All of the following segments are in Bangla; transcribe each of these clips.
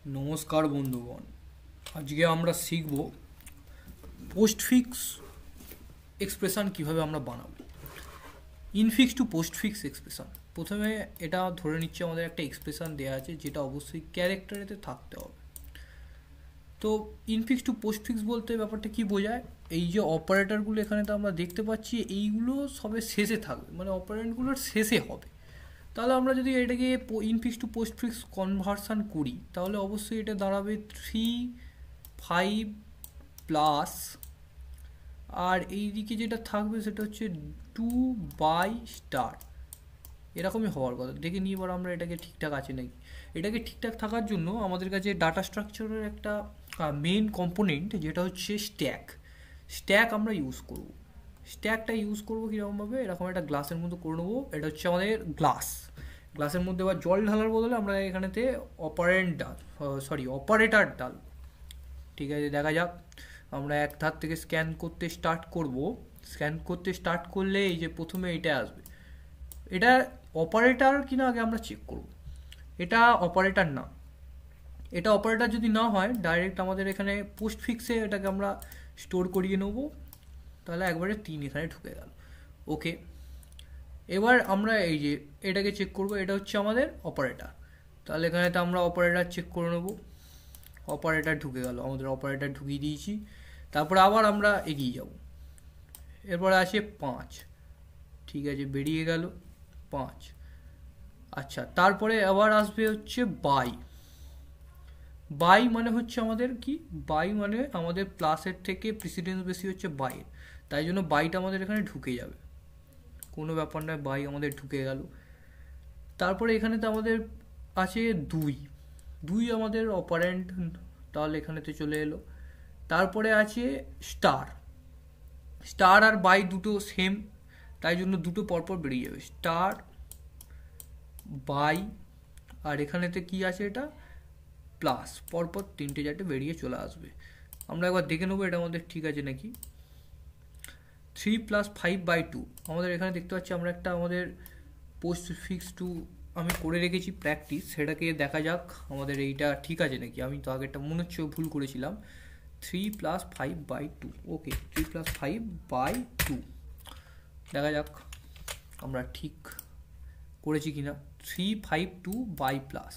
নমস্কার বন্ধুগণ, আজকে আমরা শিখব পোস্টফিক্স এক্সপ্রেশন কিভাবে আমরা বানাবো। ইনফিক্স টু পোস্টফিক্স এক্সপ্রেশন, প্রথমে এটা ধরে নিচ্ছে আমাদের একটা এক্সপ্রেশন দেওয়া আছে যেটা অবশ্যই ক্যারেক্টারেতে থাকতে হবে। তো ইনফিক্স টু পোস্টফিক্স বলতে ব্যাপারটা কি বোঝায়, এই যে অপারেটরগুলো এখানে তো আমরা দেখতে পাচ্ছি এইগুলো সবে শেষে থাকবে, মানে অপারেন্টগুলোর শেষে হবে। তাহলে আমরা যদি এটাকে ইনফিক্স টু পোস্টফিক্স কনভার্সান করি তাহলে অবশ্যই এটা দাঁড়াবে 3, 5 প্লাস, আর এই দিকে যেটা থাকবে সেটা হচ্ছে 2/*, এরকমই হওয়ার কথা। দেখে নিয়ে এবার আমরা এটাকে ঠিকঠাক আছে নাকি। এটাকে ঠিকঠাক থাকার জন্য আমাদের কাছে ডাটা স্ট্রাকচারের একটা মেইন কম্পোনেন্ট যেটা হচ্ছে স্ট্যাক আমরা ইউজ করব। স্ট্যাকটা ইউজ করবো কীরকমভাবে, এরকম একটা গ্লাসের মধ্যে করে নেবো। এটা হচ্ছে আমাদের গ্লাসের মধ্যে আবার জল ঢালার বদলে আমরা এখানেতে অপারেটর ডাল। ঠিক আছে, দেখা যাক। আমরা এক ধার থেকে স্ক্যান করতে স্টার্ট করব। স্ক্যান করতে স্টার্ট করলে এই যে প্রথমে এটা আসবে, এটা অপারেটর কিনা আগে আমরা চেক করব। এটা অপারেটর না, এটা অপারেটর যদি না হয় ডাইরেক্ট আমাদের এখানে পোস্টফিক্সে এটাকে আমরা স্টোর করিয়ে নেবো। তাহলে একবারে 3 এখানে ঢুকে গেল। ওকে, এবার আমরা এই যে এটাকে চেক করব, এটা হচ্ছে আমাদের অপারেটর। তাহলে এখানে তো আমরা অপারেটর চেক করে নেব। অপারেটর ঢুকে গেল, আমাদের অপারেটর ঢুকিয়ে দিয়েছি। তারপরে আবার আমরা এগিয়ে যাব। এরপরে আসে 5, ঠিক আছে, বেরিয়ে গেল 5। আচ্ছা, তারপরে আবার আসবে হচ্ছে বাই মানে হচ্ছে আমাদের কি, বাই মানে আমাদের প্লাসের থেকে প্রিসিডেন্স বেশি হচ্ছে বাইয়ের, তাই জন্য বাইটা আমাদের এখানে ঢুকে যাবে, কোনো ব্যাপার নয়, বাই আমাদের ঢুকে গেল। তারপরে এখানে তো আমাদের আছে 2 আমাদের অপারেন্ট, তাহলে এখানেতে চলে এলো। তারপরে আছে স্টার আর বাই দুটো সেম, তাই জন্য দুটো পরপর বেরিয়ে যাবে, স্টার বাই, আর এখানেতে কি আছে, এটা প্লাস, পরপর 3-4 বেরিয়ে চলে আসবে। আমরা একবার দেখে নেবো এটা আমাদের ঠিক আছে নাকি। 3 + 5/2 আমাদের এখানে দেখতে পাচ্ছি আমরা একটা আমাদের পোস্টফিক্স টু আমি করে রেখেছি প্র্যাকটিস, সেটাকে দেখা যাক আমাদের এইটা ঠিক আছে নাকি। আমি তো আগেরটা মনে হচ্ছে ভুল করেছিলাম। 3 + 5/2, ওকে, 3 + 5/2, দেখা যাক আমরা ঠিক করেছি কিনা। 352/+,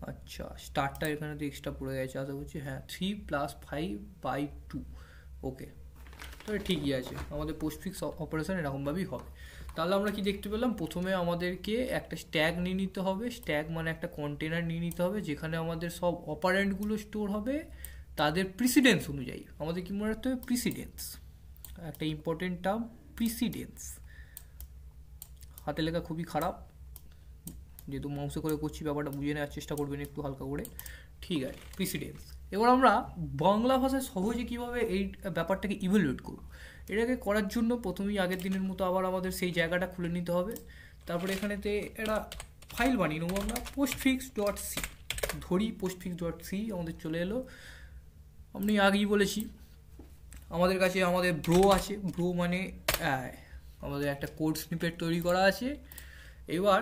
আচ্ছা, স্টারটা এখানে তো এক্সট্রা পড়ে গেছে, আশা করছি হ্যাঁ 3 + 5/2, ওকে, তাহলে ঠিকই আছে। আমাদের পোস্টফিক্স অপারেশন এরকমভাবেই হবে। তাহলে আমরা কি দেখতে পেলাম, প্রথমে আমাদেরকে একটা স্ট্যাক নিয়ে নিতে হবে। স্ট্যাক মানে একটা কন্টেনার নিয়ে নিতে হবে যেখানে আমাদের সব অপারেন্টগুলো স্টোর হবে তাদের প্রিসিডেন্স অনুযায়ী। আমাদের কি মনে রাখতে হবে, প্রিসিডেন্স, একটা ইম্পর্টেন্ট টার্ম, প্রিসিডেন্স। হাতে লেখা খুবই খারাপ, যেহেতু মাউসে করে করছি, ব্যাপারটা বুঝে নেওয়ার চেষ্টা করবেন একটু হালকা করে। ঠিক আছে, প্রিসিডেন্স। এবার আমরা বাংলা ভাষায় সহজে কীভাবে এই ব্যাপারটাকে ইভ্যালুয়েট করব, এটাকে করার জন্য প্রথমেই আগের দিনের মতো আবার আমাদের সেই জায়গাটা খুলে নিতে হবে। তারপরে এখানেতে একটা ফাইল বানিয়ে নেবো আমরা, postfix.c ধরি। postfix.c আমাদের চলে এলো। আমি আগেই বলেছি আমাদের কাছে আমাদের ব্রো আছে। ব্রো মানে আমাদের একটা কোড স্নিপেট তৈরি করা আছে। এবার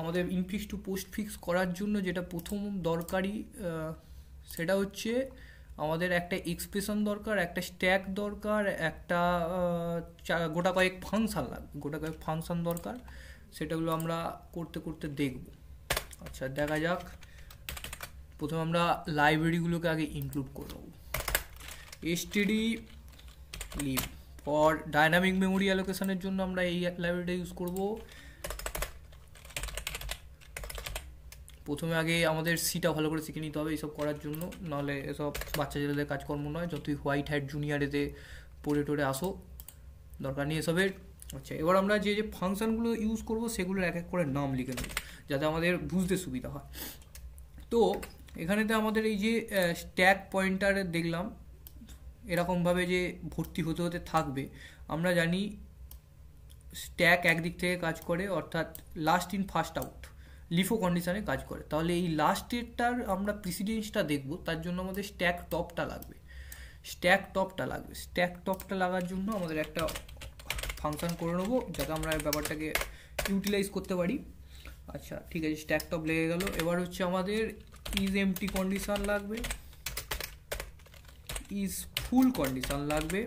আমাদের ইনফিক্স টু পোস্টফিক্স করার জন্য যেটা প্রথম দরকারি, সেটা হচ্ছে আমাদের একটা এক্সপ্রেশন দরকার, একটা স্ট্যাক দরকার, একটা গোটা কয়েক ফাংশান লাগবে, গোটা কয়েক ফাংশান দরকার। সেটাগুলো আমরা করতে করতে দেখব। আচ্ছা, দেখা যাক। প্রথমে আমরা লাইব্রেরিগুলোকে আগে ইনক্লুড করে নেব। stdlib ফর ডাইনামিক মেমোরি অ্যালোকেশনের জন্য আমরা এই লাইব্রেরিটা ইউজ করব। প্রথমে আগে আমাদের সিটা ভালো করে শিখে নিতে হবে এইসব করার জন্য, নাহলে এসব বাচ্চা ছেলেদের কাজকর্ম নয়। যতই হোয়াইট হ্যাট জুনিয়রেতে পড়ে টোরে আসো, দরকার নেই এসবের। আচ্ছা, এবার আমরা যে যে ফাংশানগুলো ইউজ করব সেগুলোর এক এক করে নাম লিখে নেব যাতে আমাদের বুঝতে সুবিধা হয়। তো এখানেতে আমাদের এই যে স্ট্যাক পয়েন্টার দেখলাম এরকমভাবে যে ভর্তি হতে হতে থাকবে। আমরা জানি স্ট্যাক একদিক থেকে কাজ করে, অর্থাৎ last in first out, LIFO কন্ডিশনে কাজ করে। তাহলে এই লাস্টেরটার আমরা প্রিসিডেন্সটা দেখব, তার জন্য আমাদের স্ট্যাক টপটা লাগবে। স্ট্যাক টপটা লাগার জন্য আমাদের একটা ফাংশন করে নেবো যাতে আমরা ব্যাপারটাকে ইউটিলাইজ করতে পারি। আচ্ছা, ঠিক আছে, স্ট্যাক টপ লেগে গেল। এবার হচ্ছে আমাদের ইজ এমটি কন্ডিশন লাগবে, ইজ ফুল কন্ডিশন লাগবে,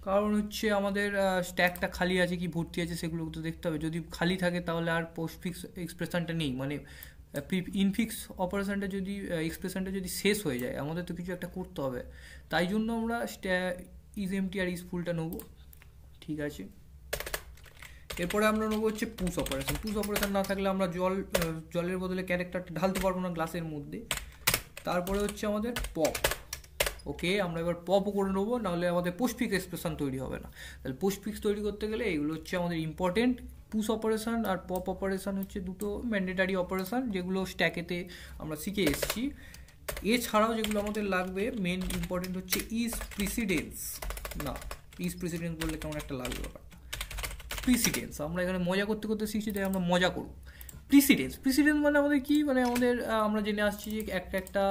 কারণ হচ্ছে আমাদের স্ট্যাকটা খালি আছে কি ভর্তি আছে সেগুলো তো দেখতে হবে। যদি খালি থাকে তাহলে আর পোস্টফিক্স এক্সপ্রেশনটা নেই, মানে ইনফিক্স অপারেশনটা যদি এক্সপ্রেশনটা যদি শেষ হয়ে যায় আমাদের তো কিছু একটা করতে হবে, তাই জন্য আমরা ইজ এমটি আর ইজ ফুলটা নেবো। ঠিক আছে, এরপরে আমরা নেবো হচ্ছে পুশ অপারেশন। পুশ অপারেশন না থাকলে আমরা জলের বদলে ক্যারেক্টারটা ঢালতে পারবো না গ্লাসের মধ্যে। তারপরে হচ্ছে আমাদের পপ। ওকে, আমরা এবার পপও করে নেবো, নাহলে আমাদের পোস্টফিক্স এক্সপ্রেশন তৈরি হবে না। তাহলে পোস্টফিক্স তৈরি করতে গেলে এগুলো হচ্ছে আমাদের ইম্পর্টেন্ট। পুশ অপারেশন আর পপ অপারেশন হচ্ছে দুটো ম্যান্ডেটারি অপারেশন যেগুলো স্ট্যাকেতে আমরা শিখে এসেছি। এছাড়াও যেগুলো আমাদের লাগবে মেন ইম্পর্টেন্ট হচ্ছে ইজ প্রিসিডেন্স। না, ইজ প্রিসিডেন্স বললে কেমন একটা লাগবে ব্যাপারটা। প্রিসিডেন্স আমরা এখানে মজা করতে করতে শিখছি, তাই আমরা মজা করব। প্রিসিডেন্স মানে আমাদের কি, মানে আমাদের আমরা জেনে আসছি যে একটা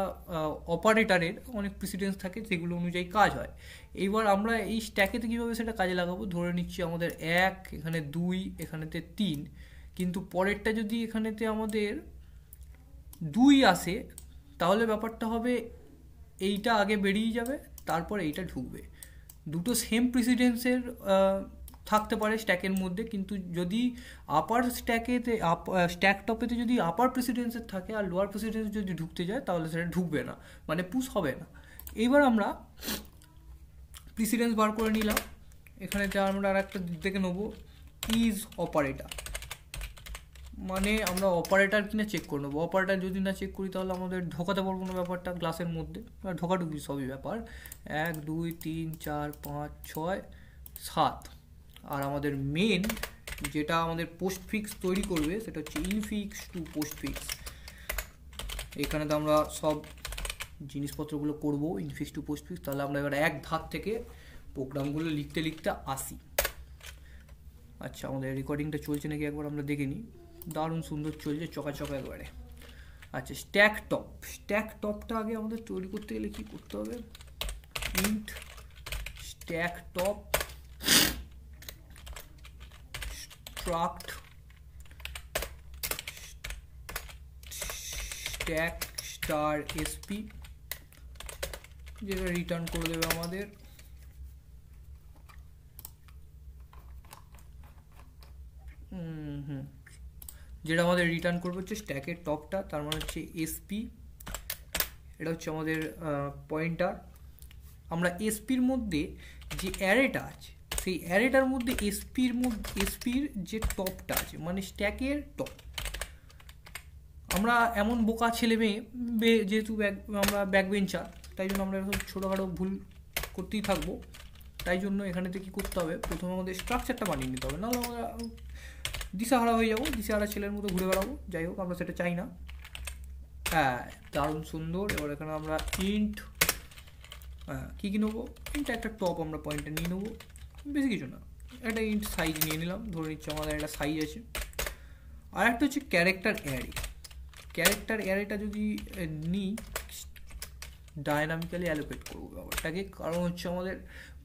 অপারেটারের অনেক প্রিসিডেন্স থাকে যেগুলো অনুযায়ী কাজ হয়। এইবার আমরা এই স্ট্যাকেতে কীভাবে সেটা কাজে লাগাবো, ধরে নিচ্ছি আমাদের 1, এখানে 2, এখানেতে 3, কিন্তু পরেরটা যদি এখানেতে আমাদের 2 আসে তাহলে ব্যাপারটা হবে এইটা আগে বেরিয়ে যাবে, তারপর এইটা ঢুকবে। দুটো সেম প্রিসিডেন্সের থাকতে পারে স্ট্যাকের মধ্যে, কিন্তু যদি আপার স্ট্যাকেতে স্ট্যাক টপেতে যদি আপার প্রেসিডেন্সের থাকে আর লোয়ার প্রেসিডেন্স যদি ঢুকতে যায় তাহলে সেটা ঢুকবে না, মানে পুশ হবে না। এইবার আমরা প্রেসিডেন্স বার করে নিলাম। এখানে আমরা আর একটা দেখে নেবো ইজ অপারেটর, মানে আমরা অপারেটর কিনা চেক করে নেবো। অপারেটর যদি না চেক করি তাহলে আমাদের ঢোকাতে পারবো না ব্যাপারটা গ্লাসের মধ্যে, ঢোকাঢুকি সবই ব্যাপার। 1, 2, 3, 4, 5, 6, 7। আর আমাদের মেন যেটা আমাদের পোস্টফিক্স তৈরি করবে সেটা হচ্ছে ইনফিক্স টু পোস্টফিক্স। এখানে তো আমরা সব জিনিসপত্রগুলো করবো ইনফিক্স টু পোস্টফিক্স। তাহলে আমরা এবার এক ধাপ থেকে প্রোগ্রামগুলো লিখতে লিখতে আসি। আচ্ছা, আমাদের রেকর্ডিংটা চলছে নাকি একবার আমরা দেখে নিই। দারুণ সুন্দর চলছে, চকাচকা একবারে। আচ্ছা, স্ট্যাক টপটা আগে আমাদের তৈরি করতে গেলে কি করতে হবে, int stack top struct stack star sp, যেটা রিটার্ন করে দেবে আমাদের যেটা আমাদের রিটার্ন করবে হচ্ছে স্ট্যাকের টপটা, তার মানে হচ্ছে এসপি। এটা হচ্ছে আমাদের পয়েন্টার। আমরা এসপির মধ্যে যে অ্যারেটা আছে সেই অ্যারেটার মধ্যে এসপির যে টপটা আছে মানে স্ট্যাকের টপ। আমরা এমন বোকা ছেলে মেয়ে যেহেতু আমরা ব্যাকবেঞ্চার, তাই জন্য আমরা ছোটোখাটো ভুল করতেই থাকবো। তাই জন্য এখানেতে কী করতে হবে, প্রথমে আমাদের স্ট্রাকচারটা বানিয়ে নিতে হবে, নাহলে আমরা দিশাহারা হয়ে যাবো, দিশাহারা ছেলের মতো ঘুরে বেড়াবো। যাই হোক, আমরা সেটা চাই না। হ্যাঁ, দারুণ সুন্দর। এবার এখানে আমরা ইন্ট কী নেবো, ইন্ট একটা টপ আমরা পয়েন্টটা নিয়ে নেবো, বেশি কিছু না। একটা ইন্ট সাইজ নিয়ে নিলাম, ধরে নিচ্ছি আমাদের একটা সাইজ আছে। আর একটা হচ্ছে ক্যারেক্টার অ্যারেটা যদি নিই ডায়নামিক্যালি অ্যালোকেট করবো ব্যাপারটাকে, কারণ হচ্ছে আমাদের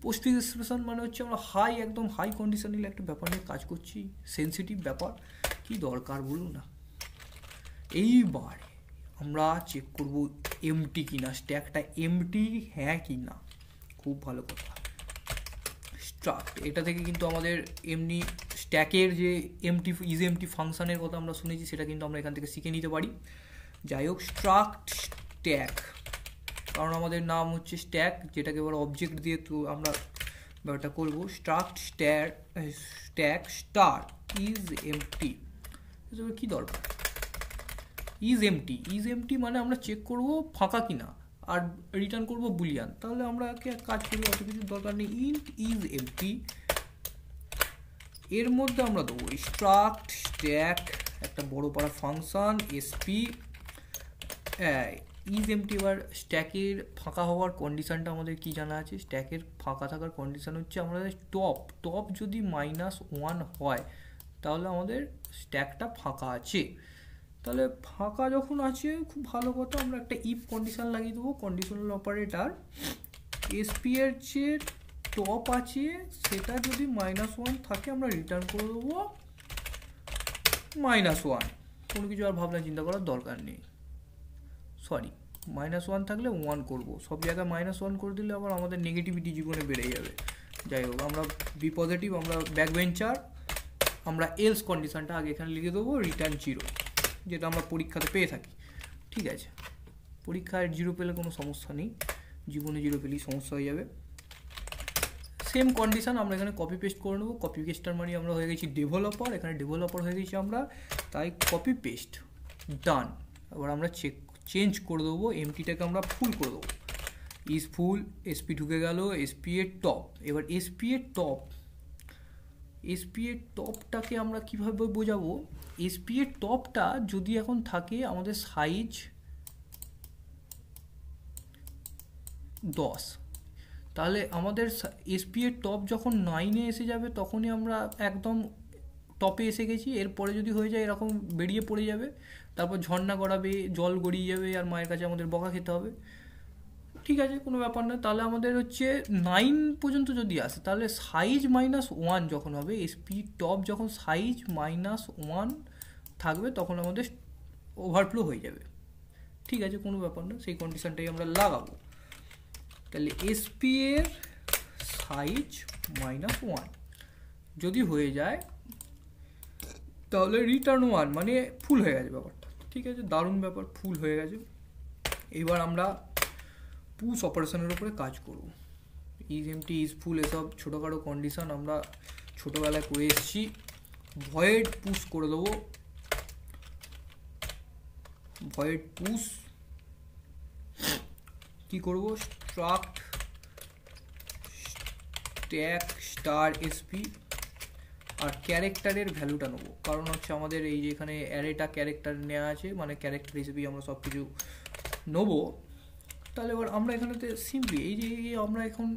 পোস্টফিক্স এক্সপ্রেশন মানে হচ্ছে আমরা একদম হাই কন্ডিশন নিলে একটা ব্যাপার নিয়ে কাজ করছি, সেন্সিটিভ ব্যাপার, কি দরকার বলুন না। এইবার আমরা চেক করবো এমটি কিনা, স্ট্যাকটা এমটি হ্যাঁ কি না। খুব ভালো কথা, স্ট্রাক্ট এটা থেকে কিন্তু আমাদের এমনি স্ট্যাকের যে ইজ এমটি ফাংশনের কথা আমরা শুনেছি সেটা কিন্তু আমরা এখান থেকে শিখে নিতে পারি। যাই হোক, স্ট্রাক্ট স্ট্যাক, কারণ আমাদের নাম হচ্ছে স্ট্যাক, যেটাকে এবার অবজেক্ট দিয়ে তো আমরা ব্যাপারটা করবো। Struct stack star is empty, কী দরকার, ইজ এমটি মানে আমরা চেক করবো ফাঁকা কিনা আর রিটার্ন করবো বুলিয়ান। তাহলে আমরা কাজ করি, অত কিছু দরকার নেই। ইন্ট ইজ এমটি, এর মধ্যে আমরা দেবো স্ট্রাক্ট স্ট্যাক একটা বড় পাড়া ফাংশন এসপি ইজ এমটি। এবার স্ট্যাকের ফাঁকা হওয়ার কন্ডিশনটা আমাদের কি জানা আছে, স্ট্যাকের ফাঁকা থাকার কন্ডিশন হচ্ছে আমাদের টপ যদি -1 হয় তাহলে আমাদের স্ট্যাকটা ফাঁকা আছে। তাহলে ফাঁকা যখন আছে, খুব ভালো কথা, আমরা একটা ইফ কন্ডিশন লাগিয়ে দেবো। কন্ডিশনাল অপারেটর এসপি এর যে টপ আছে সেটা যদি -1 থাকে আমরা রিটার্ন করে দেবো -1। কোনো কিছু আর ভাবনা চিন্তা করার দরকার নেই। সরি, -1 থাকলে 1 করব, সব জায়গায় -1 করে দিলে আবার আমাদের নেগেটিভিটি জীবনে বেড়ে যাবে। যাই হোক, আমরা বি পজিটিভ, আমরা ব্যাক বেঞ্চার, আমরা এলস কন্ডিশনটা আগে এখানে লিখে দেবো রিটার্ন 0, যেটা আমরা পরীক্ষাতে পেয়ে থাকি। ঠিক আছে, পরীক্ষায় 0 পেলে কোনো সমস্যা নেই, জীবনে 0 পেলেই সমস্যা হয়ে যাবে। সেম কন্ডিশন আমরা এখানে কপি পেস্ট করে নেবো। কপি পেস্টার মানে আমরা হয়ে গেছি ডেভেলপার, এখানে ডেভেলপার হয়ে গেছি আমরা, তাই কপি পেস্ট ডান। এবার আমরা চেঞ্জ করে দেবো, এমটিটাকে আমরা ফুল করে দেবো, ইজ ফুল, এসপি ঢুকে গেল, এসপি এর টপ। এবার এসপি এর টপটাকে আমরা কিভাবে বোঝাবো? এসপি এর টপটা যদি এখন থাকে আমাদের সাইজ 10, তাহলে আমাদের এসপি এর টপ যখন 9-এ এসে যাবে তখনই আমরা একদম টপে এসে গেছি। এরপরে যদি হয়ে যায় এরকম বেরিয়ে পড়ে যাবে, তারপর ঝর্ণা গড়াবে, জল গড়িয়ে যাবে, আর মায়ের কাছে আমাদের বকা খেতে হবে। ঠিক আছে, কোনো ব্যাপার না। তাহলে আমাদের হচ্ছে 9 পর্যন্ত যদি আসে, তাহলে সাইজ -1 যখন হবে, এসপি টপ যখন সাইজ -1 থাকবে তখন আমাদের ওভারফ্লো হয়ে যাবে। ঠিক আছে, কোনো ব্যাপার না, সেই কন্ডিশনটাই আমরা লাগাবো। তাহলে এসপি এর সাইজ -1 যদি হয়ে যায় তাহলে রিটার্ন 1, মানে ফুল হয়ে গেছে ব্যাপারটা। ঠিক আছে, দারুণ ব্যাপার, ফুল হয়ে গেছে। এবার আমরা পুশ অপারেশনের উপরে কাজ করব। ইজ এমটি, ইজ ফুল, এসব ছোটোখাটো কন্ডিশন আমরা ছোটোবেলায় করে এসেছি। ভয়েড পুশ করে দেবো, ভয়েড পুশ কি করব, স্ট্রাক্ট স্ট্যাক স্টার এসপি, আর ক্যারেক্টারের ভ্যালুটা নেবো, কারণ হচ্ছে আমাদের এই যে এখানে অ্যারেটা ক্যারেক্টার নেওয়া আছে, মানে ক্যারেক্টার হিসেবে আমরা সব কিছু নেবো। তাহলে এবার আমরা এখানেতে সিম্পলি এই যে আমরা এখন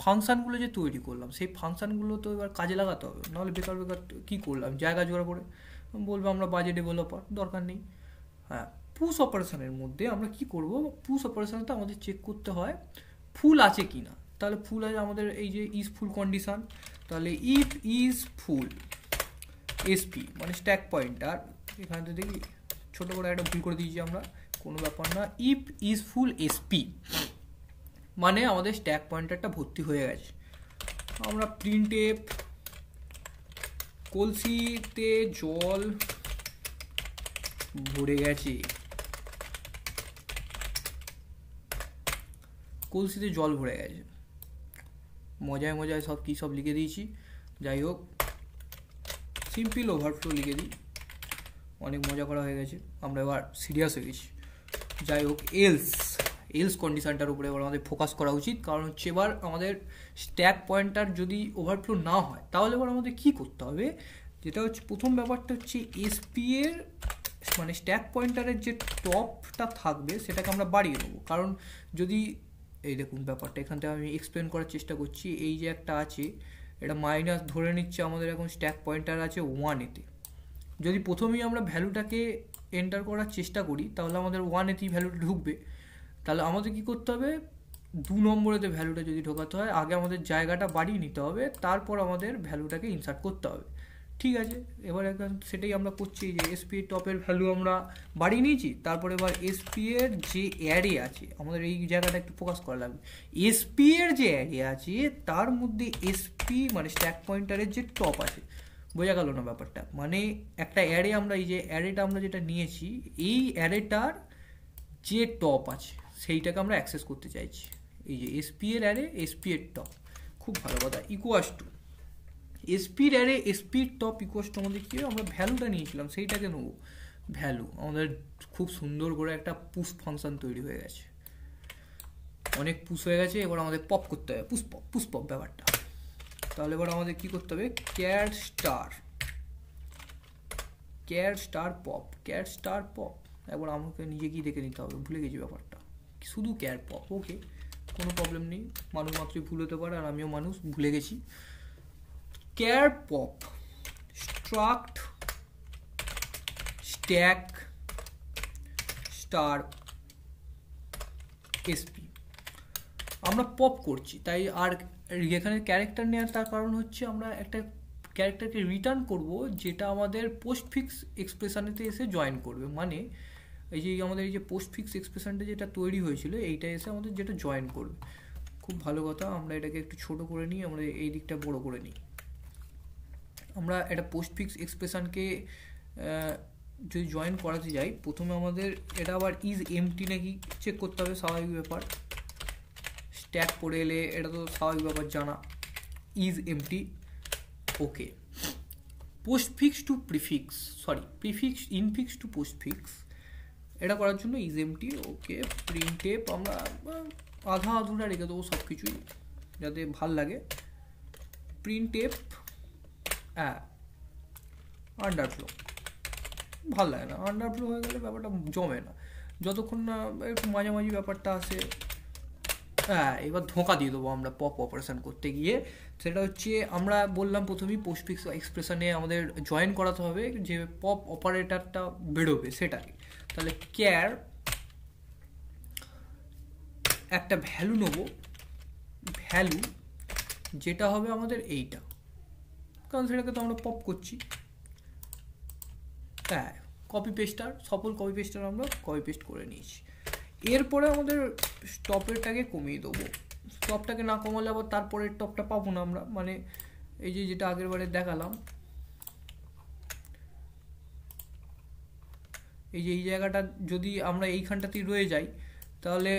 ফাংশানগুলো যে তৈরি করলাম, সেই ফাংশানগুলো তো এবার কাজে লাগাতে হবে, নাহলে বেকার বেকার কী করলাম, জায়গা জোড়া করে বলবো আমরা বাজে ডেভেলপার, দরকার নেই। হ্যাঁ, পুশ অপারেশনের মধ্যে আমরা কি করব, পুশ অপারেশনটা আমাদের চেক করতে হয় ফুল আছে কি না। তাহলে ফুল আছে আমাদের এই যে ইজ ফুল কন্ডিশন, তাহলে ইফ ইজ ফুল এসপি মানে স্ট্যাক পয়েন্টার, এখানে তো দেখি ছোটো করে একটা ভুল করে দিয়েছি আমরা, কোনো ব্যাপার না। ইফ ইজ ফুল এসপি মানে আমাদের স্ট্যাক পয়েন্টারটা ভর্তি হয়ে গেছে। আমরা প্রিন্টএফ কলসিতে জল ভরে গেছে, কলসিতে জল ভরে গেছে, মজায় মজায় সব কী সব লিখে দিয়েছি। যাই হোক, সিম্পল ওভারফ্লো লিখে দিই, অনেক মজা করা হয়ে গেছে, আমরা এবার সিরিয়াস হয়ে গেছি। যাই হোক, এলস কন্ডিশনটার উপরে এবার আমাদের ফোকাস করা উচিত, কারণ হচ্ছে এবার আমাদের স্ট্যাক পয়েন্টার যদি ওভারফ্লো না হয় তাহলে এবার আমাদের কী করতে হবে, যেটা হচ্ছে প্রথম ব্যাপারটা হচ্ছে এসপি এর মানে স্ট্যাক পয়েন্টারের যে টপটা থাকবে সেটাকে আমরা বাড়িয়ে নেবো। কারণ যদি এই দেখুন ব্যাপারটা এখান থেকে আমি এক্সপ্লেন করার চেষ্টা করছি, এই যে একটা আছে এটা মাইনাস ধরে নিচ্ছে, আমাদের এখন স্ট্যাক পয়েন্টার আছে 1-এতে। যদি প্রথমেই আমরা ভ্যালুটাকে এন্টার করার চেষ্টা করি তাহলে আমাদের 1-এতেই ভ্যালুটা ঢুকবে। তাহলে আমাদের কি করতে হবে, 2 নম্বরেতে ভ্যালুটা যদি ঢোকাতে হয় আগে আমাদের জায়গাটা বাড়িয়ে নিতে হবে, তারপর আমাদের ভ্যালুটাকে ইনসার্ট করতে হবে। ঠিক আছে, এবার এখন সেটাই আমরা করছি, যে এসপি এর টপের ভ্যালু আমরা বাড়িয়ে নিয়েছি, তারপর এবার এসপি এর যে অ্যারে আছে, আমাদের এই জায়গাটা একটু ফোকাস করা লাগবে। এসপি এর যে অ্যারে আছে তার মধ্যে এসপি মানে স্ট্যাক পয়েন্টারের যে টপ আছে, বোঝা গেল না ব্যাপারটা? মানে একটা অ্যারে আমরা এই যে অ্যারেটা আমরা যেটা নিয়েছি, এই অ্যারেটার যে টপ আছে সেইটাকে আমরা অ্যাক্সেস করতে চাইছি। এই যে এসপি এর অ্যারে, এসপি এর টপ, খুব ভালো কথা, ইকুয়াস টু এসপির অ্যারে এসপির টপ ইকুয়াস টু আমাদের কী, আমরা ভ্যালুটা নিয়েছিলাম সেইটাকে নেবো ভ্যালু। আমাদের খুব সুন্দর করে একটা পুশ ফাংশন তৈরি হয়ে গেছে, অনেক পুশ হয়ে গেছে। এবার আমাদের পপ করতে হবে, পুশ পপ ব্যাপারটা। তাহলে এবার আমাদের কী করতে হবে, ক্যার স্টার পপ। এবার আমাকে নিজে কি দেখে নিতে হবে, ভুলে গেছি ব্যাপারটা, শুধু ক্যার পপ। ওকে, কোনো প্রবলেম নেই, মানুষ মাত্রই ভুল হতে পারে, আর আমিও মানুষ, ভুলে গেছি। Car pop struct stack star SP আমরা পপ করছি, তাই আর এখানে ক্যারেক্টার নেওয়ার তার কারণ হচ্ছে আমরা একটা ক্যারেক্টারকে রিটার্ন করব যেটা আমাদের পোস্ট ফিক্স এক্সপ্রেশনেতে এসে জয়েন করবে, মানে এই যে আমাদের এই যে পোস্ট ফিক্স এক্সপ্রেশনটা যেটা তৈরি হয়েছিল এইটা এসে আমাদের যেটা জয়েন করবে। খুব ভালো কথা, আমরা এটাকে একটু ছোট করে নিই, আমরা এই দিকটা বড় করে নিই। আমরা এটা পোস্ট ফিক্স এক্সপ্রেশনকে যদি জয়েন করাতে যাই, প্রথমে আমাদের এটা আবার ইজ এমটি নাকি চেক করতে হবে, স্বাভাবিক ব্যাপার। স্ট্যাক পড়ে এলে এটা তো স্বাভাবিক ব্যাপার জানা, is empty. Okay, postfix to prefix, sorry prefix infix to postfix, এটা করার জন্য ইজ এমটি। ওকে, প্রিন্টএফ আমরা আধা আধুরা রেখে দেবো সব কিছুই যাতে ভাল লাগে। প্রিন্টএফ আন্ডারফ্লো, ভাল লাগে না, আন্ডারফ্লো হয়ে গেলে ব্যাপারটা জমে না, যতক্ষণ না একটু মাঝামাঝি ব্যাপারটা আসে। এবার ধোঁকা দিয়ে দেবো আমরা পপ অপারেশন করতে গিয়ে। সেটা হচ্ছে আমরা বললাম প্রথমেই পোস্ট ফিক্স এক্সপ্রেশনে আমাদের জয়েন করাতে হবে যে পপ অপারেটরটা বেরোবে সেটাকে। তাহলে ক্যার একটা ভ্যালু নেব, ভ্যালু যেটা হবে আমাদের এইটা, কারণ সেটাকে তো আমরা পপ করছি। কপি পেস্টার, সফল কপি পেস্টার আমরা কপি পেস্ট করে নিয়েছি। এরপরে আমাদের স্টপেরটাকে কমিয়ে দেবো, স্টপটাকে না কমালে আবার তারপরের টপটা পাবো না আমরা, মানে এই যে যেটা আগের বারে দেখালাম, এই যে এই জায়গাটা যদি আমরা এইখানটাতেই রয়ে যাই তাহলে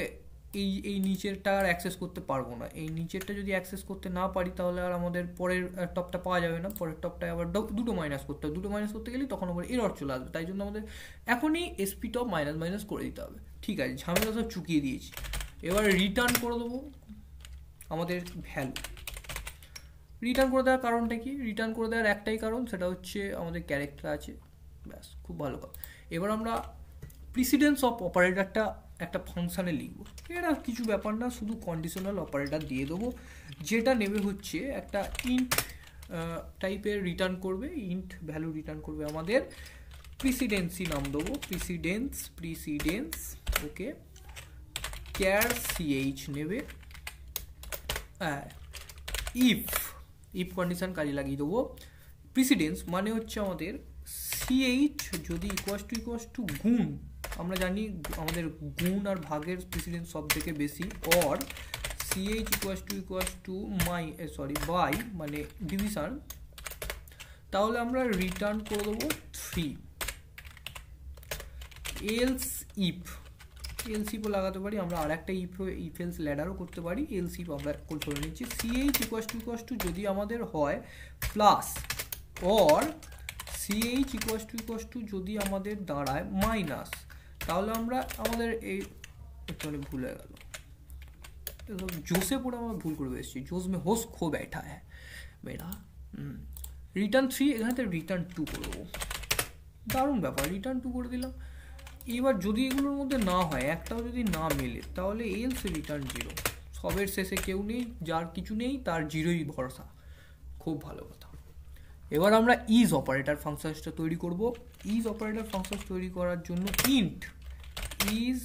এই নিচেরটা আর অ্যাক্সেস করতে পারবো না। এই নিচেরটা যদি অ্যাক্সেস করতে না পারি তাহলে আর আমাদের পরের টপটা পাওয়া যাবে না, পরের টপটায় আবার দুটো মাইনাস করতে হবে, দুটো মাইনাস করতে গেলে তখন আবার এরর চলে আসবে। তাই জন্য আমাদের এখনই এসপি টপ মাইনাস মাইনাস করে দিতে হবে। ঠিক আছে, ঝামেলা সব চুকিয়ে দিয়েছি। এবার রিটার্ন করে দেবো আমাদের ভ্যালু। রিটার্ন করে দেওয়ার কারণটা কি? রিটার্ন করে দেওয়ার একটাই কারণ, সেটা হচ্ছে আমাদের ক্যারেক্টার আছে, ব্যাস, খুব ভালো কথা। এবার আমরা প্রিসিডেন্স অফ অপারেটরটা একটা ফাংশানে লিখব। এটা কিছু ব্যাপার না, শুধু কন্ডিশনাল অপারেটর দিয়ে দেবো, যেটা নেবে হচ্ছে একটা ইন্ট টাইপের রিটার্ন করবে, ইন্ট ভ্যালু রিটার্ন করবে আমাদের। প্রিসিডেন্সি নাম দেবো, প্রিসিডেন্স। ওকে, ক্যার সিএইচ নেবে, ইফ কন্ডিশন কাজে লাগিয়ে দেবো। প্রিসিডেন্স মানে হচ্ছে আমাদের সিএইচ যদি ইকুয়াস টু গুণ, আমরা জানি আমাদের গুণ আর ভাগের প্রিসিডেন্স সব থেকে বেশি, or CH equals to by মানে ডিভিশন, তাহলে আমরা রিটার্ন করে দেবো 3। এলস ইফ লাগাতে পারি আমরা, আর একটা ইফ এলস ল্যাডারও করতে পারি। এলস ইফ আমরা করে নিচ্ছি। সিএইচ ইকুয়াস টু যদি আমাদের হয় plus, or CH equals to যদি আমাদের দাঁড়ায় মাইনাস, তাহলে আমরা আমাদের এই একটু ভুল হয়ে গেল, জোসে পড়ে আমরা ভুল করে এসেছি, জোস মে হোস খো बैठा है मेरा। রিটার্ন 3, এখানে রিটার্ন 2 করে দেবো। দারুণ ব্যাপার, রিটার্ন 2 করে দিলাম। এবার যদি এগুলোর মধ্যে না হয়, একটাও যদি না মেলে, তাহলে এলস রিটার্ন 0। সবের শেষে কেউ নেই, যার কিছু নেই তার 0ই ভরসা। খুব ভালো কথা। এবার আমরা ইজ অপারেটর ফাংশনসটা তৈরি করব। ইজ অপারেটর ফাংশন তৈরি করার জন্য int is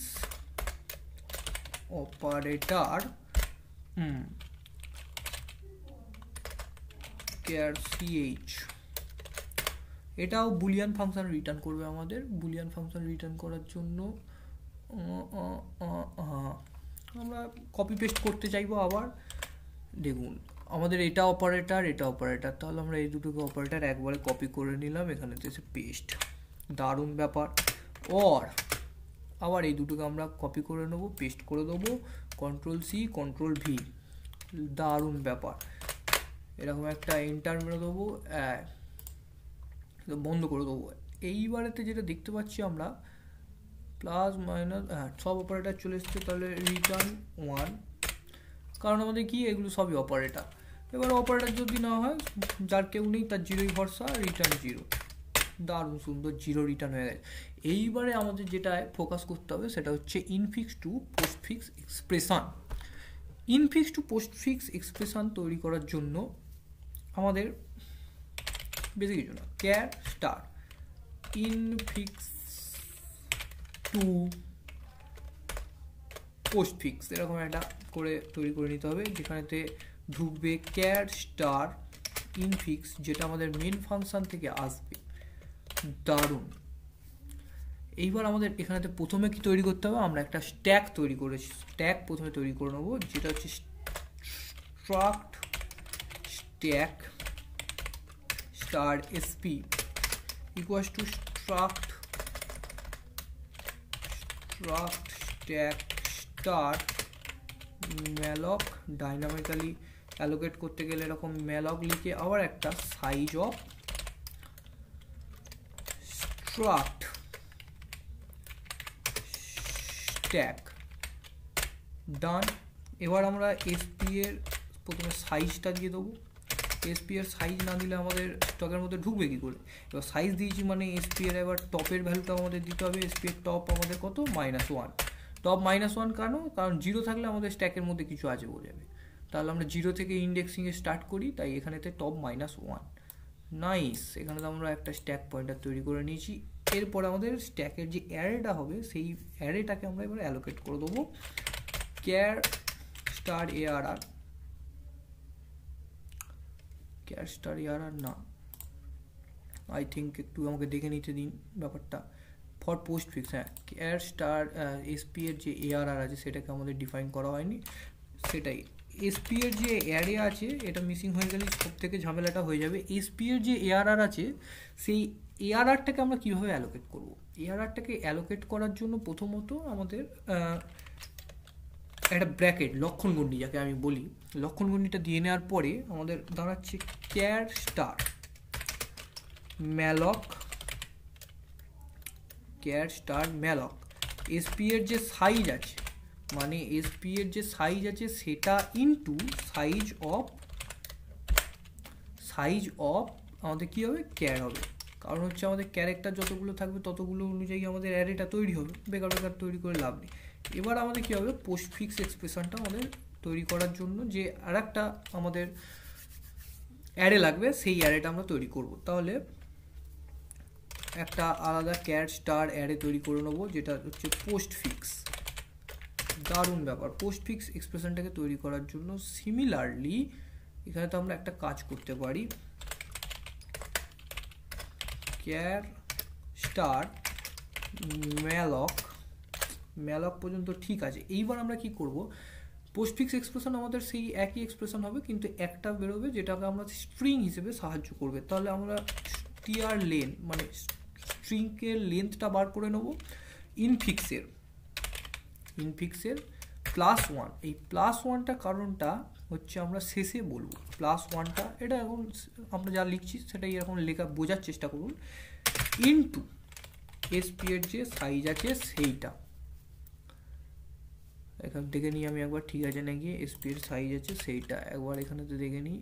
operator char CH, এটাও বুলিয়ান ফাংশন রিটার্ন করবে আমাদের। বুলিয়ান ফাংশন রিটার্ন করার জন্য আমরা কপি পেস্ট করতে চাইবো আবার। দেখুন আমাদের এটা অপারেটর, তাহলে আমরা এই দুটোকে অপারেটর একবারে কপি করে নিলাম, এখানে এসে পেস্ট। দারুণ ব্যাপার। অর আবার এই দুটোকে আমরা কপি করে নেবো, পেস্ট করে দেবো, Ctrl+C Ctrl+V। দারুণ ব্যাপার। এরকম একটা এন্টার মেরে দেবো, বন্ধ করে দেবো। এইবারেতে যেটা দেখতে পাচ্ছি আমরা প্লাস মাইনাস, সব অপারেটর চলে এসছে, তাহলে রিটার্ন 1, কারণ আমাদের কি এগুলো সবই অপারেটর। এবার অপারেটর যদি না হয়, যার কেউ নেই তার 0ই ভরসা, রিটার্ন 0। দারুণ সুন্দর, 0 রিটার্ন হয়ে গেছে। এইবারে আমাদের যেটা ফোকাস করতে হবে সেটা হচ্ছে infix to postfix expression. Infix to postfix expression তৈরি করার জন্য আমাদের বেশি কিছু না, char star infix to postfix এরকম একটা করে তৈরি করে নিতে হবে, যেখানেতে ঢুকবে ক্যার স্টার ইনফিক্স যেটা আমাদের মেন ফাংশন থেকে আসবে। দারুণ। এইবার আমাদের এখানে প্রথমে কি তৈরি করতে হবে, আমরা একটা স্ট্যাক তৈরি করে প্রথমে তৈরি করে নেবো, যেটা হচ্ছে struct stack star SP equals to struct stack star malloc. Dynamically allocate করতে গেলে এরকম ম্যালক লিখে আবার একটা size of struct stack. Done. এবার আমরা এসপি এর প্রথমে সাইজটা দিয়ে দেবো। এসপি এর সাইজ না দিলে আমাদের স্টকের মধ্যে ঢুকবে কী করে। এবার সাইজ দিয়েছি মানে এসপি এর এবার টপের ভ্যালুটা আমাদের দিতে হবে। এসপি এর টপ আমাদের কত, -1। টপ -1 কেন, কারণ 0 থাকলে আমাদের স্ট্যাকের মধ্যে কিছু আছে বোঝাবে। তাহলে আমরা 0 থেকে ইন্ডেক্সিংয়ে স্টার্ট করি, তাই এখানেতে টপ -1। নাইস। এখানে তো আমরা একটা স্ট্যাক পয়েন্টার তৈরি করে নিয়েছি। এরপরে আমাদের স্ট্যাকের যে অ্যারেটা হবে সেই অ্যারেটাকে আমরা এবার অ্যালোকেট করে দেবো car star ARR। Car star ARR না, আই থিঙ্ক একটু আমাকে দেখে নিতে দিন ব্যাপারটা। ফর পোস্ট ফিক্স, হ্যাঁ ক্যার স্টার এসপি এর যে ARR আছে সেটাকে আমাদের ডিফাইন করা হয়নি, সেটাই। এসপি এর যে অ্যারে আছে এটা মিসিং হয়ে গেলে সব থেকে ঝামেলাটা হয়ে যাবে। এসপি এর যে ARR আছে সেই ARRটাকে আমরা কীভাবে অ্যালোকেট করব। ARRটাকে অ্যালোকেট করার জন্য প্রথমত আমাদের একটা ব্র্যাকেট লক্ষণগণ্ডি যাকে আমি বলি, লক্ষণগণ্ডিটা দিয়ে নেওয়ার পরে আমাদের দাঁড়াচ্ছে char star malloc. Char star malloc SP এর যে সাইজ আছে, মানে এসপি এর যে সাইজ আছে সেটা ইনটু সাইজ অফ আমাদের কী হবে, ক্যার হবে। কারণ হচ্ছে আমাদের ক্যারেক্টার যতগুলো থাকবে ততগুলো অনুযায়ী আমাদের অ্যারেটা তৈরি হবে, বেকার তৈরি করে লাভ নেই। এবার আমাদের কী হবে, পোস্ট ফিক্স এক্সপ্রেশনটা আমাদের তৈরি করার জন্য যে আর একটা আমাদের অ্যারে লাগবে সেই অ্যারেটা আমরা তৈরি করব। তাহলে একটা আলাদা ক্যার স্টার অ্যারে তৈরি করে নেবো যেটা হচ্ছে পোস্ট ফিক্স। দারুণ ব্যাপার। পোস্ট ফিক্স এক্সপ্রেশনটাকে তৈরি করার জন্য সিমিলারলি এখানে তো আমরা একটা কাজ করতে পারি, ক্যার স্টার ম্যালক পর্যন্ত ঠিক আছে। এইবার আমরা কি করব, পোস্ট ফিক্স এক্সপ্রেশন আমাদের সেই একই এক্সপ্রেশন হবে কিন্তু একটা বেরোবে যেটাকে আমরা স্ট্রিং হিসেবে সাহায্য করবে। তাহলে আমরা টিআর লেন মানে স্ট্রিংয়ের লেন্থটা বার করে নেব ইনফিক্সের +1। এই +1টা কারণটা হচ্ছে আমরা শেষে বলবো। +1টা এটা এখন আমরা যা লিখছি সেটাই এখন লেখা বোঝার চেষ্টা করুন, ইনটু এসপি এর যে সাইজ আছে সেইটা। এখানে দেখে নিই আমি একবার ঠিক আছে নাকি, এসপি এর সাইজ আছে সেইটা একবার এখানে তো দেখে নিই,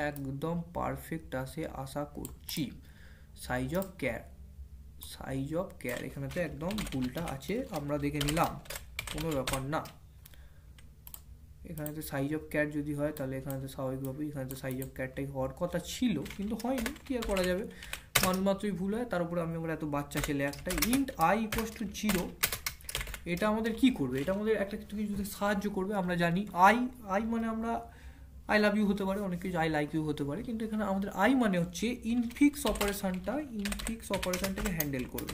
একদম পারফেক্ট আসে আশা করছি। সাইজ অফ ক্যার এখানেতে একদম ভুলটা আছে, আমরা দেখে নিলাম, কোনো ব্যাপার না। এখানেতে সাইজ অফ ক্যার যদি হয় তাহলে এখানেতে স্বাভাবিকভাবেই এখানেতে সাইজ অফ ক্যারটাই হওয়ার কথা ছিল কিন্তু হয়নি, কি আর করা যাবে, মাত্রই ভুল হয়। তার উপরে আমি আমরা এত বাচ্চা ছেলে একটা ইন্ট i = 0, এটা আমাদের কি করবে, এটা আমাদের একটা কিছু যদি সাহায্য করবে। আমরা জানি আই মানে আমরা আই লাভ ইউ হতে পারে, অনেক কিছু আই লাইক ইউ হতে পারে, কিন্তু এখানে আমাদের আই মানে হচ্ছে ইনফিক্স অপারেশনটাকে হ্যান্ডেল করবে,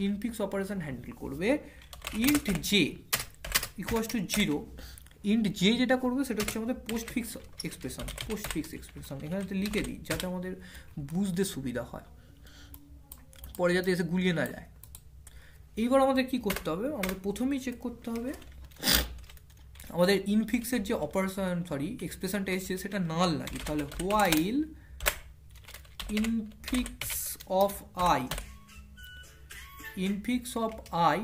ইনফিক্স অপারেশন হ্যান্ডেল করবে। ইন্ট জে = 0, ইন্ট জে যেটা করবে সেটা হচ্ছে আমাদের পোস্ট ফিক্স এক্সপ্রেশন। এখানে লিখে দিই যাতে আমাদের বুঝতে সুবিধা হয়, পরে যাতে এসে গুলিয়ে না যায়। এইবার আমাদের কি করতে হবে, আমাদের প্রথমেই চেক করতে হবে আমাদের ইনফিক্সের যে এক্সপ্রেশনটা এসেছে সেটা নাল নাকি। তাহলে হোয়াইল ইনফিক্স অফ আই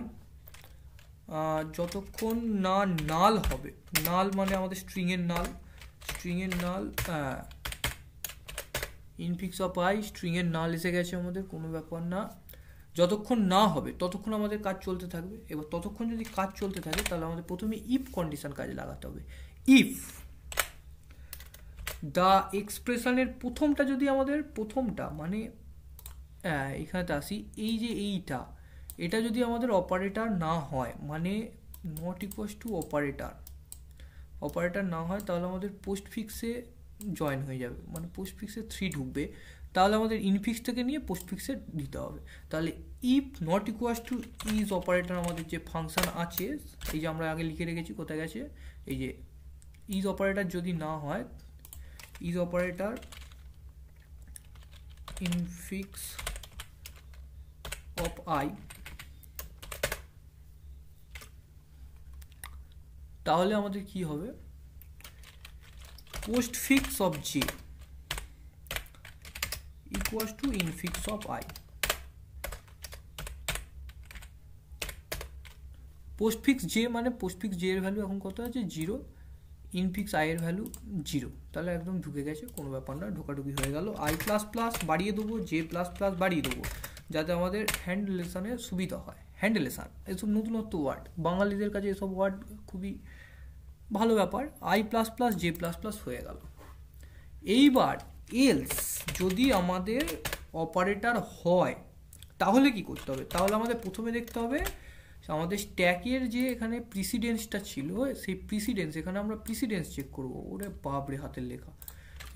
যতক্ষণ না নাল হবে, নাল মানে আমাদের স্ট্রিংয়ের নাল ইনফিক্স অফ আই স্ট্রিংয়ের নাল এসে গেছে আমাদের, কোনো ব্যাপার না। যতক্ষণ না হবে ততক্ষণ আমাদের কাজ চলতে থাকবে। এবার ততক্ষণ যদি কাজ চলতে থাকে তাহলে আমাদের প্রথমে ইফ কন্ডিশন কাজে লাগাতে হবে। ইফ দ্য এক্সপ্রেশনের প্রথমটা মানে এখানেতে আসি, এই যে এটা যদি আমাদের অপারেটর না হয়, মানে নট ইকুয়ালস টু অপারেটর না হয় তাহলে আমাদের পোস্টফিক্সে জয়েন হয়ে যাবে, মানে পোস্টফিক্সে 3 ঢুকবে, তাহলে আমাদের ইনফিক্স থেকে নিয়ে পোস্টফিক্সে দিতে হবে। তাহলে if not equals to is operator আমাদের যে ফাংশন আছে, এই যে আমরা আগে লিখে রেখেছি, কোথায় গেছে, এই যে ইজ অপারেটর যদি না হয়, is operator infix of I, তাহলে আমাদের কি হবে, postfix of J equals to infix of I. Postfix J মানে পোস্টফিক্স জে এর ভ্যালু এখন কত আছে, 0, ইনফিক্স আই এর ভ্যালু 0, তাহলে একদম ঢুকে গেছে, কোনো ব্যাপার না, ঢোকাঢুকি হয়ে গেল। আই প্লাস প্লাস বাড়িয়ে দেবো, জে প্লাস প্লাস বাড়িয়ে দেবো, যাতে আমাদের হ্যান্ড রিলেশনের সুবিধা হয়। হ্যান্ড রিলেশন এসব নতুনত্ব ওয়ার্ড, বাঙালিদের কাছে এসব ওয়ার্ড খুবই ভালো ব্যাপার। I plus plus J plus plus হয়ে গেল। এইবার এলস যদি আমাদের অপারেটর হয় তাহলে কি করতে হবে, তাহলে আমাদের প্রথমে দেখতে হবে আমাদের স্ট্যাকের যে এখানে প্রিসিডেন্সটা ছিল, সেই প্রিসিডেন্স, এখানে আমরা প্রিসিডেন্স চেক করবো। ওরে বাপরে হাতের লেখা,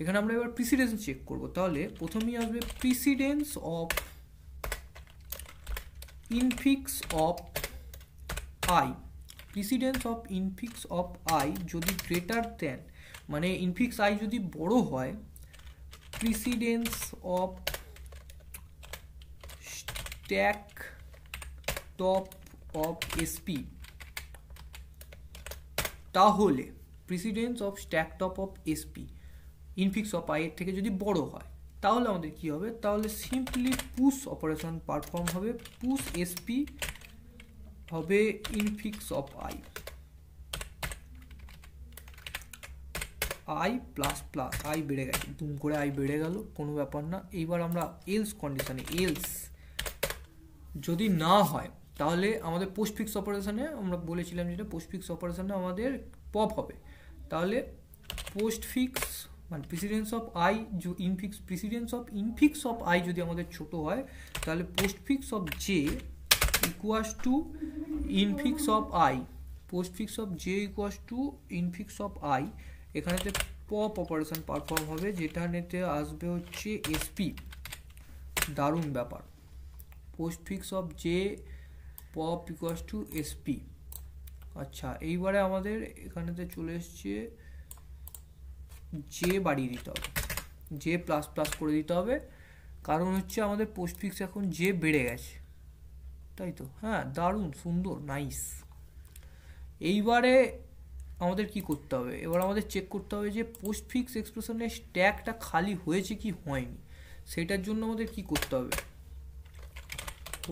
এখানে আমরা এবার প্রিসিডেন্স চেক করবো। তাহলে প্রথমেই আসবে precedence of infix of I, precedence of infix of I যদি গ্রেটার দেন, মানে ইনফিক্স আই যদি বড় হয়, precedence of stack top of SP, তাহলে precedence of stack top of SP infix of I এর থেকে যদি বড় হয়, তাহলে আমাদের কি হবে, তাহলে সিম্পলি পুশ অপারেশন পারফর্ম হবে, পুশ এসপি হবে infix of I, I plus plus, I বেড়ে গেছে, দুম করে আই বেড়ে গেল, কোনো ব্যাপার না। এইবার আমরা এলস কন্ডিশনে, এলস যদি না হয় তাহলে আমাদের পোস্টফিক্স অপারেশনে আমরা বলেছিলাম যেটা পোস্টফিক্স অপারেশনে আমাদের পপ হবে, তাহলে পোস্টফিক্স মানে precedence of I infix, precedence of infix of I যদি আমাদের ছোট হয়, তাহলে postfix of J equals to infix of I, postfix of J equals to infix of I, এখানেতে পপ অপারেশন পারফর্ম হবে, যেটাতে আসবে হচ্ছে এসপি। দারুণ ব্যাপার, postfix of J pop equals to SP. আচ্ছা, এইবারে আমাদের এখানেতে চলে এসছে জে বাড়িয়ে দিতে হবে, জে প্লাস প্লাস করে দিতে হবে, কারণ হচ্ছে আমাদের পোস্টফিক্স এখন জে বেড়ে গেছে, তাই তো? হ্যাঁ, দারুণ সুন্দর, নাইস। এইবারে আমাদের কি করতে হবে, এবার আমাদের চেক করতে হবে যে পোস্টফিক্স এক্সপ্রেশনের স্ট্যাকটা খালি হয়েছে কি হয়নি, সেটার জন্য আমাদের কি করতে হবে,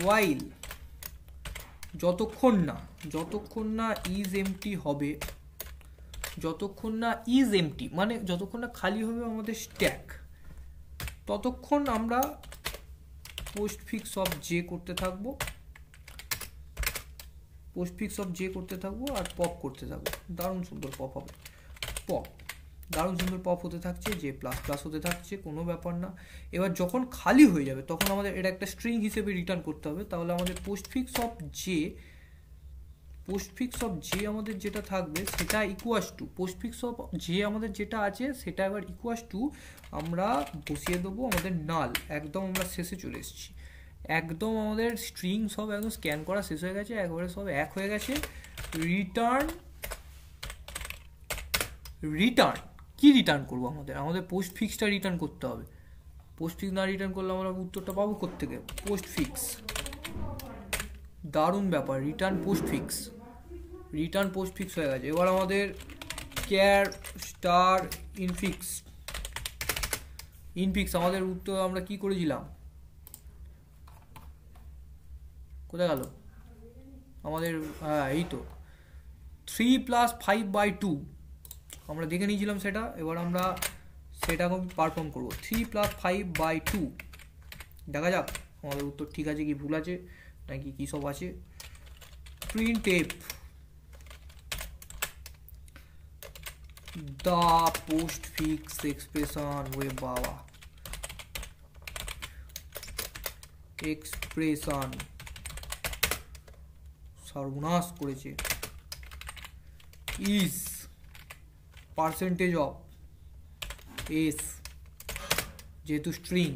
while যতক্ষণ না ইজ এমটি হবে, যতক্ষণ না ইজ এমটি মানে যতক্ষণ না খালি হবে আমাদের স্ট্যাক, ততক্ষণ আমরা পোস্টফিক্স অফ জে করতে থাকবো, পোস্টফিক্স অফ জে করতে থাকবো আর পপ করতে থাকবো। দারুণ সুন্দর পপ হবে, পপ দারুণ সুন্দর পপ হতে থাকছে, জে প্লাস প্লাস হতে থাকছে, কোনো ব্যাপার না। এবার যখন খালি হয়ে যাবে তখন আমাদের এটা একটা স্ট্রিং হিসেবে রিটার্ন করতে হবে, তাহলে আমাদের পোস্টফিক্স অফ জে আমাদের যেটা থাকবে সেটা equals to, postfix of J আমাদের যেটা আছে সেটা এবার ইকুয়াস টু, আমরা বসিয়ে দেবো আমাদের নাল, একদম আমরা শেষে চলে এসেছি, একদম আমাদের স্ট্রিং সব একদম স্ক্যান করা শেষ হয়ে গেছে, একবারে সব এক হয়ে গেছে। রিটার্ন কি রিটার্ন করবো, আমাদের পোস্টফিক্সটা রিটার্ন করতে হবে। পোস্টফিক্স না রিটার্ন করলে আমরা উত্তরটা পাবো কোত্থেকে, পোস্টফিক্স। দারুণ ব্যাপার, রিটার্ন পোস্টফিক্স হয়ে গেছে। এবার আমাদের ক্যার স্টার ইনফিক্স আমাদের উত্তর আমরা কি করেছিলাম, কোথায় গেল আমাদের, হ্যাঁ এই তো 3 + 5/2 আমরা দেখে নিয়েছিলাম সেটা, এবার আমরা সেটা পারফর্ম করবো। 3 + 5/2, দেখা যাক আমাদের উত্তর ঠিক আছে কি ভুল আছে নাকি কী সব আছে। printf the postfix expression, way বাবা, এক্সপ্রেশন সর্বনাশ করেছে, is পার্সেন্টেজ অফ এস যেহেতু স্ট্রিং,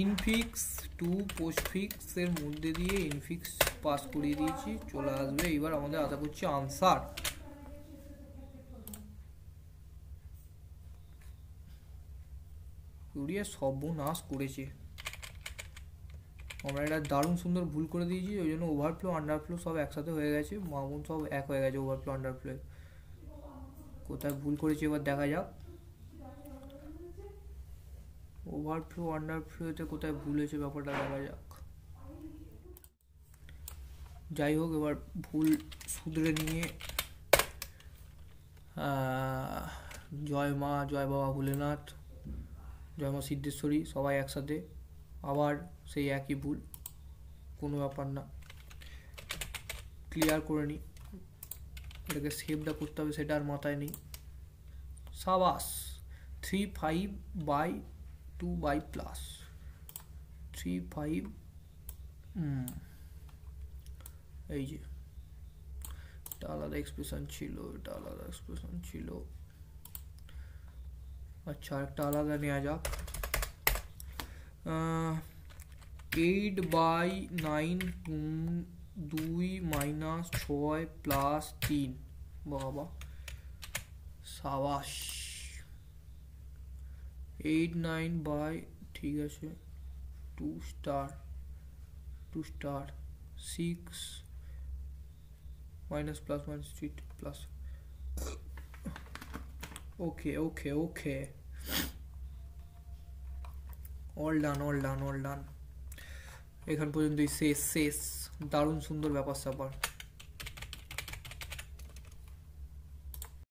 ইনফিক্স টু পোস্টফিক্সের মধ্যে দিয়ে ইনফিক্স পাস করিয়ে দিয়েছি, চলে আসবে। এবার আমাদের আশা করছি আনসার। ইউরিয়া সর্বনাশ করেছে, আমরা এটা দারুণ সুন্দর ভুল করে দিয়েছি, ওই জন্য ওভারফ্লো আন্ডারফ্লো সব একসাথে হয়ে গেছে, মামুন সব এক হয়ে গেছে ওভারফ্লো আন্ডারফ্লো। কোথায় ভুল করেছি এবার দেখা যাক, ওভারফ্লো আন্ডারফ্লোতে কোথায় ভুল হয়েছে ব্যাপারটা দেখা যাক। যাই হোক, এবার ভুল শুধরে নিয়ে জয় মা, জয় বাবা ভোলেনাথ, জয় মা সিদ্ধেশ্বরী, সবাই একসাথে আবার সেই একই ভুল, কোনো ব্যাপার না, ক্লিয়ার করে নিই। এটাকে সেভটা করতে হবে সেটা আর মাথায় নেই। সাবাস, 3/5/2 প্লাস 3/5, এই যে এটা আলাদা এক্সপ্রেশন ছিল, এটা আলাদা এক্সপ্রেশন ছিল। আচ্ছা, একটা আলাদা নেওয়া যাক, 8/9 2 - 6 + 3, বাবা সাবাস। 8 9 বাই, ঠিক আছে, 2 star 6 minus plus minus 3 plus, okay, all done। এখান পর্যন্তই শেষ। দারুণ সুন্দর ব্যাপার স্যাপার।